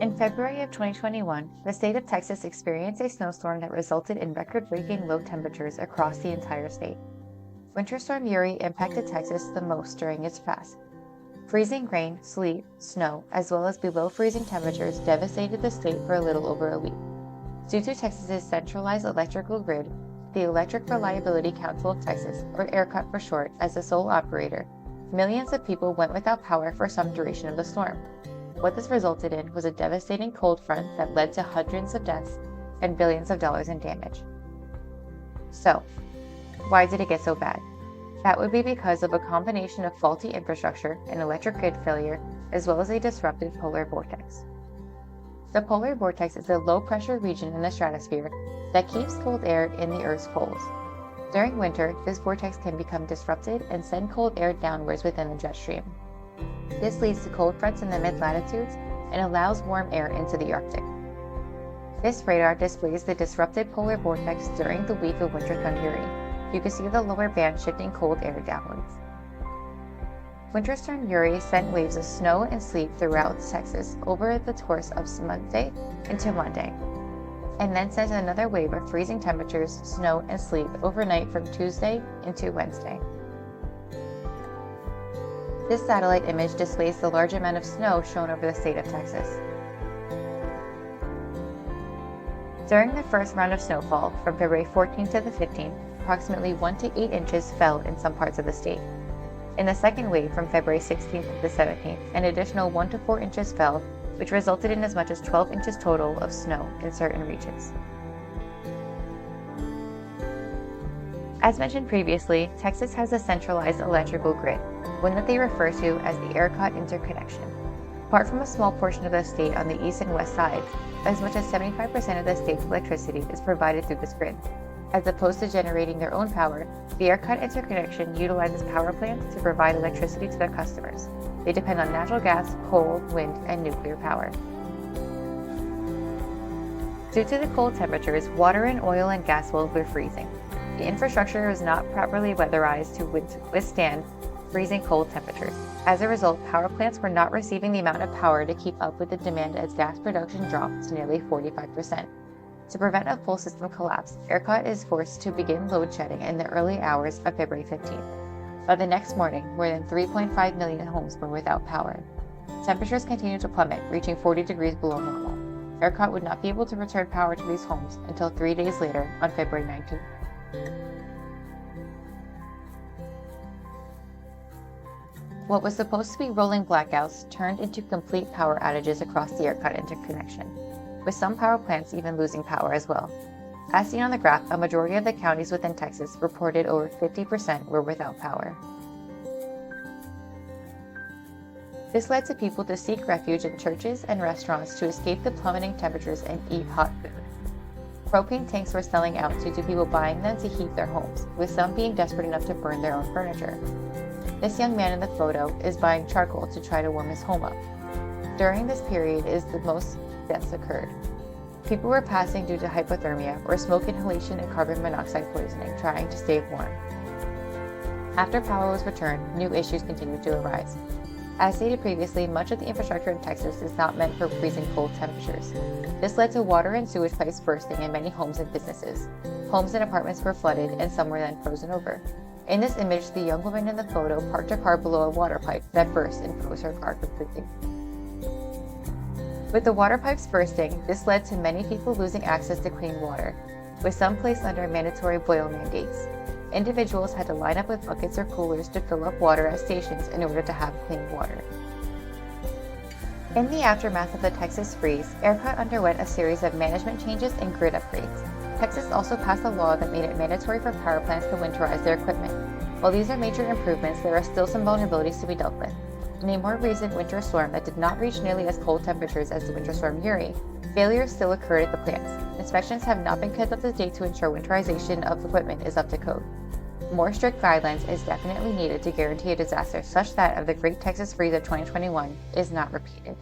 In February of 2021, the state of Texas experienced a snowstorm that resulted in record-breaking low temperatures across the entire state. Winter Storm Uri impacted Texas the most during its path. Freezing rain, sleet, snow, as well as below freezing temperatures devastated the state for a little over a week. Due to Texas's centralized electrical grid, the Electric Reliability Council of Texas, or ERCOT for short, as the sole operator, millions of people went without power for some duration of the storm. What this resulted in was a devastating cold front that led to hundreds of deaths and billions of dollars in damage. So, why did it get so bad? That would be because of a combination of faulty infrastructure and electric grid failure, as well as a disrupted polar vortex. The polar vortex is a low-pressure region in the stratosphere that keeps cold air in the Earth's poles. During winter, this vortex can become disrupted and send cold air downwards within the jet stream. This leads to cold fronts in the mid-latitudes and allows warm air into the Arctic. This radar displays the disrupted polar vortex during the week of Winter Storm Uri. You can see the lower band shifting cold air downwards. Winter Storm Uri sent waves of snow and sleet throughout Texas over the course of Sunday into Monday, and then sent another wave of freezing temperatures, snow, and sleet overnight from Tuesday into Wednesday. This satellite image displays the large amount of snow shown over the state of Texas. During the first round of snowfall, from February 14th to the 15th, approximately 1 to 8 inches fell in some parts of the state. In the second wave, from February 16th to the 17th, an additional 1 to 4 inches fell, which resulted in as much as 12 inches total of snow in certain regions. As mentioned previously, Texas has a centralized electrical grid, one that they refer to as the ERCOT interconnection. Apart from a small portion of the state on the east and west sides, as much as 75% of the state's electricity is provided through this grid. As opposed to generating their own power, the ERCOT interconnection utilizes power plants to provide electricity to their customers. They depend on natural gas, coal, wind, and nuclear power. Due to the cold temperatures, water and oil and gas wells were freezing. The infrastructure was not properly weatherized to withstand freezing cold temperatures. As a result, power plants were not receiving the amount of power to keep up with the demand as gas production dropped to nearly 45%. To prevent a full system collapse, ERCOT is forced to begin load shedding in the early hours of February 15th. By the next morning, more than 3.5 million homes were without power. Temperatures continued to plummet, reaching 40 degrees below normal. ERCOT would not be able to return power to these homes until 3 days later on February 19th. What was supposed to be rolling blackouts turned into complete power outages across the ERCOT interconnection, with some power plants even losing power as well. As seen on the graph, a majority of the counties within Texas reported over 50% were without power. This led to people to seek refuge in churches and restaurants to escape the plummeting temperatures and eat hot food. Propane tanks were selling out due to people buying them to heat their homes, with some being desperate enough to burn their own furniture. This young man in the photo is buying charcoal to try to warm his home up. During this period is the most deaths occurred. People were passing due to hypothermia or smoke inhalation and carbon monoxide poisoning, trying to stay warm. After power was returned, new issues continued to arise. As stated previously, much of the infrastructure in Texas is not meant for freezing cold temperatures. This led to water and sewage pipes bursting in many homes and businesses. Homes and apartments were flooded and some were then frozen over. In this image, the young woman in the photo parked her car below a water pipe that burst and froze her car completely. With the water pipes bursting, this led to many people losing access to clean water, with some placed under mandatory boil mandates. Individuals had to line up with buckets or coolers to fill up water at stations in order to have clean water. In the aftermath of the Texas freeze, ERCOT underwent a series of management changes and grid upgrades. Texas also passed a law that made it mandatory for power plants to winterize their equipment. While these are major improvements, there are still some vulnerabilities to be dealt with. In a more recent winter storm that did not reach nearly as cold temperatures as the Winter Storm Uri, failures still occurred at the plants. Inspections have not been kept up to date to ensure winterization of equipment is up to code. More strict guidelines is definitely needed to guarantee a disaster such that of the Great Texas Freeze of 2021 is not repeated.